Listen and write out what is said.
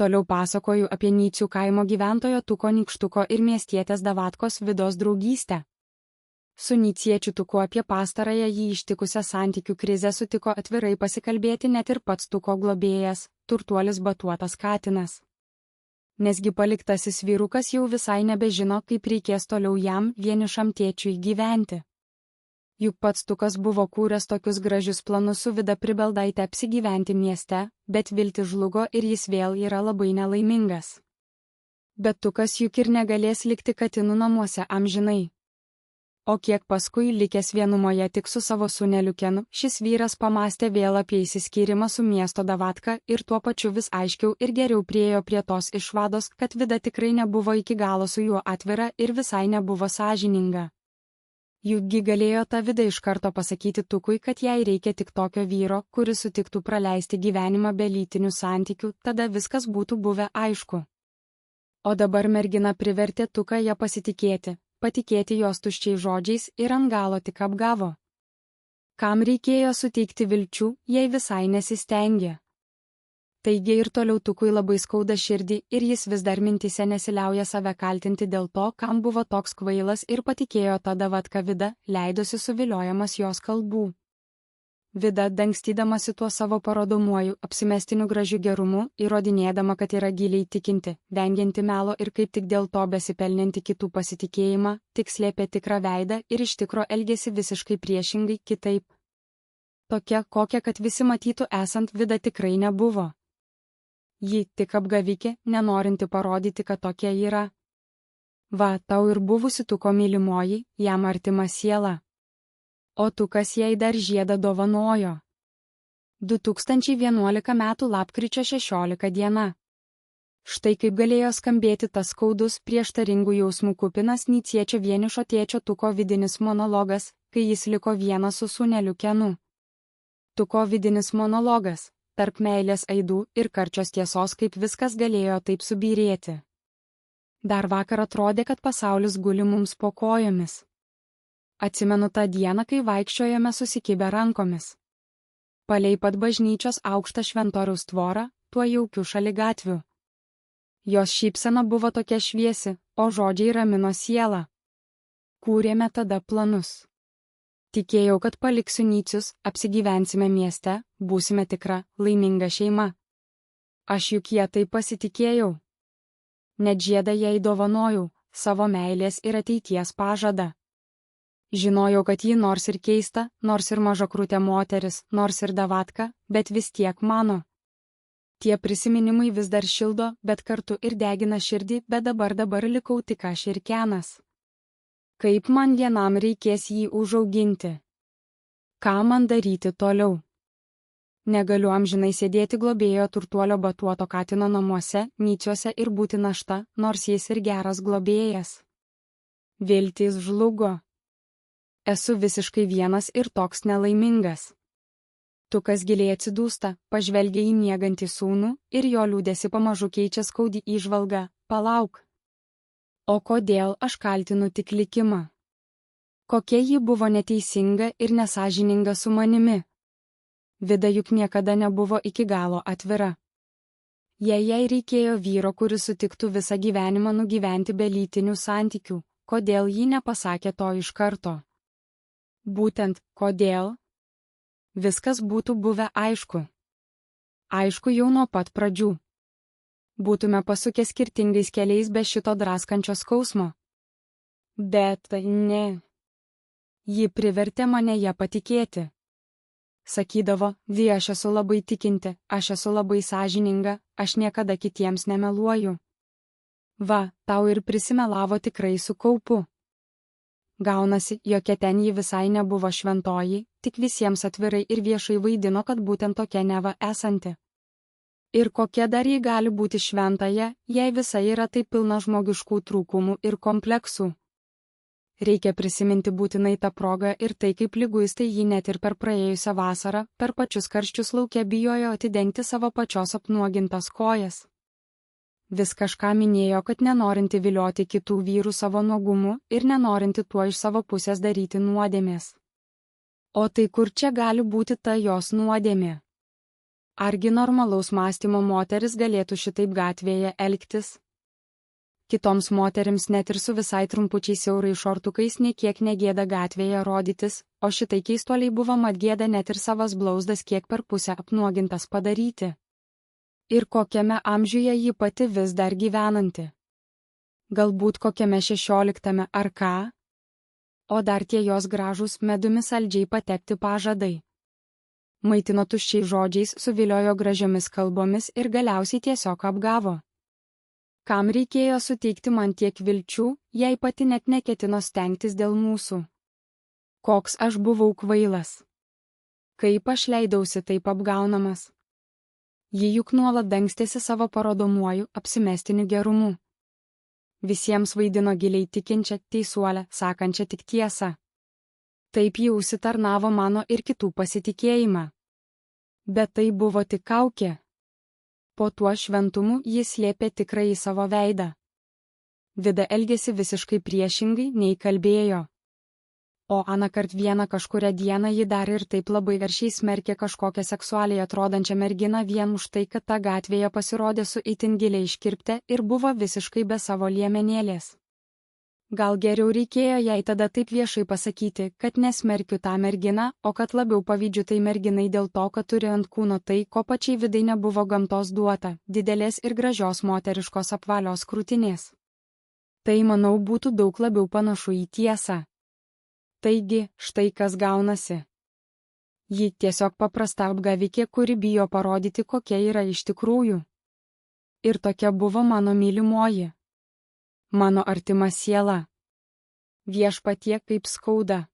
Toliau pasakoju apie Nycių kaimo gyventojo Tuko Nykštuko ir miestietės Davatkos Vidos draugystę. Su nyciečiu Tuku apie pastarąją jį ištikusią santykių krizę sutiko atvirai pasikalbėti net ir pats Tuko globėjas, turtuolis Batuotas katinas. Nesgi paliktasis vyrukas jau visai nebežino, kaip reikės toliau jam, vienišam tėčiui, gyventi. Juk pats Tukas buvo kūręs tokius gražius planus su Vida Pribeldaite apsigyventi mieste, bet viltis žlugo ir jis vėl yra labai nelaimingas. Bet Tukas juk ir negalės likti katinų namuose amžinai. O kiek paskui, likęs vienumoje tik su savo sūneliu Kenu, šis vyras pamastė vėl apie išsiskyrimą su miesto Davatka ir tuo pačiu vis aiškiau ir geriau priėjo prie tos išvados, kad Vida tikrai nebuvo iki galo su juo atvira ir visai nebuvo sąžininga. Jukgi galėjo ta Vida iš karto pasakyti Tukui, kad jai reikia tik tokio vyro, kuris sutiktų praleisti gyvenimą be lytinių santykių, tada viskas būtų buvę aišku. O dabar mergina privertė Tuką ją pasitikėti, patikėti jos tuščiais žodžiais ir ant galo tik apgavo. Kam reikėjo suteikti vilčių, jei visai nesistengė. Taigi ir toliau Tukui labai skauda širdį ir jis vis dar mintise nesiliauja save kaltinti dėl to, kam buvo toks kvailas ir patikėjo tą Davatką Vida, leidosi suviliojamas jos kalbų. Vida, dangstydamasi tuo savo parodomuoju, apsimestiniu gražiu gerumu, įrodinėdama, kad yra giliai tikinti, vengianti melo ir kaip tik dėl to besipelninti kitų pasitikėjimą, tik slėpė tikrą veidą ir iš tikro elgėsi visiškai priešingai, kitaip. Tokia, kokia, kad visi matytų esant, Vida tikrai nebuvo. Ji tik apgavikė, nenorinti parodyti, kad tokia yra. Va, tau ir buvusi Tuko mylimoji, jam artima siela. O Tukas jai dar žiedą dovanojo. 2011 m. lapkričio 16 diena. Štai kaip galėjo skambėti tas skaudus, prieštaringų jausmų kupinas nyciečio vienišo tėčio Tuko vidinis monologas, kai jis liko vienas su sūneliu Kenu. Tuko vidinis monologas. Tarp meilės aidų ir karčios tiesos, kaip viskas galėjo taip subyrėti. Dar vakar atrodė, kad pasaulis guli mums po kojomis. Atsimenu tą dieną, kai vaikščiojame susikibę rankomis. Palei pat bažnyčios aukštą šventoriaus tvorą, tuo jaukiu šaligatviu. Jos šypsena buvo tokia šviesi, o žodžiai ramino sielą. Kūrėme tada planus. Tikėjau, kad paliksiu Nycius, apsigyvensime mieste, būsime tikra, laiminga šeima. Aš juk ją taip pasitikėjau. Net žiedą jai dovanojau, savo meilės ir ateities pažadą. Žinojau, kad ji nors ir keista, nors ir mažakrūtė moteris, nors ir Davatka, bet vis tiek mano. Tie prisiminimai vis dar šildo, bet kartu ir degina širdį, bet dabar likau tik aš ir Kenas. Kaip man vienam reikės jį užauginti? Ką man daryti toliau? Negaliu amžinai sėdėti globėjo turtuolio Batuoto katino namuose, Nyciuose ir būti našta, nors jis ir geras globėjas. Viltys žlugo. Esu visiškai vienas ir toks nelaimingas. Tukas giliai atsidūsta, pažvelgia į miegantį sūnų ir jo liūdėsi pamažu keičia skaudi įžvalga, palauk. O kodėl aš kaltinu tik likimą? Kokia ji buvo neteisinga ir nesąžininga su manimi? Vida juk niekada nebuvo iki galo atvira. Jei jai reikėjo vyro, kuris sutiktų visą gyvenimą nugyventi be lytinių santykių, kodėl ji nepasakė to iš karto? Būtent, kodėl? Viskas būtų buvę aišku. Aišku jau nuo pat pradžių. Būtume pasukę skirtingais keliais be šito draskančio skausmo. Bet ne. Ji privertė mane ją patikėti. Sakydavo, aš esu labai tikinti, aš esu labai sąžininga, aš niekada kitiems nemeluoju. Va, tau ir prisimelavo tikrai su kaupu. Gaunasi, jokia ten ji visai nebuvo šventoji, tik visiems atvirai ir viešai vaidino, kad būtent tokia neva esanti. Ir kokia dar ji gali būti šventąja, jei visa yra taip pilna žmogiškų trūkumų ir kompleksų. Reikia prisiminti būtinai tą progą ir tai, kaip liguistai ji net ir per praėjusią vasarą, per pačius karščius lauke bijojo atidengti savo pačios apnuogintas kojas. Vis kažką minėjo, kad nenorinti vilioti kitų vyrų savo nuogumu ir nenorinti tuo iš savo pusės daryti nuodėmės. O tai kur čia gali būti ta jos nuodėmė? Argi normalaus mąstymo moteris galėtų šitaip gatvėje elgtis? Kitoms moterims net ir su visai trumpučiais siaurai šortukais nei kiek negėda gatvėje rodytis, o šitai keistuoliai buvo mat gėda net ir savas blauzdas kiek per pusę apnuogintas padaryti. Ir kokiame amžiuje ji pati vis dar gyvenanti? Galbūt kokiame 16 ar ką? O dar tie jos gražūs medumi saldžiai patepti pažadai. Maitino tuščiai žodžiais, suviliojo gražiomis kalbomis ir galiausiai tiesiog apgavo. Kam reikėjo suteikti man tiek vilčių, jei pati net neketino stengtis dėl mūsų? Koks aš buvau kvailas. Kaip aš leidausi taip apgaunamas. Ji juk nuolat dangstėsi savo parodomuoju, apsimestiniu gerumu. Visiems vaidino giliai tikinčią, teisuolę, sakančią tik tiesą. Taip ji užsitarnavo mano ir kitų pasitikėjimą. Bet tai buvo tik kaukė. Po tuo šventumu jis slėpė tikrąjį savo veidą. Vida elgėsi visiškai priešingai, nei kalbėjo. O anakart vieną kažkurią dieną ji dar ir taip labai garsiai smerkė kažkokią seksualiai atrodančią merginą vien už tai, kad ta gatvėje pasirodė su itin giliai iškirpte ir buvo visiškai be savo liemenėlės. Gal geriau reikėjo jai tada taip viešai pasakyti, kad nesmerkiu tą merginą, o kad labiau pavydžiu tai merginai dėl to, kad turi ant kūno tai, ko pačiai Vidai nebuvo gamtos duota - didelės ir gražios moteriškos apvalios krūtinės. Tai, manau, būtų daug labiau panašu į tiesą. Taigi, štai kas gaunasi. Ji tiesiog paprasta apgavikė, kuri bijo parodyti, kokia yra iš tikrųjų. Ir tokia buvo mano mylimoji. Mano artima siela. Viešpatie, kaip skauda.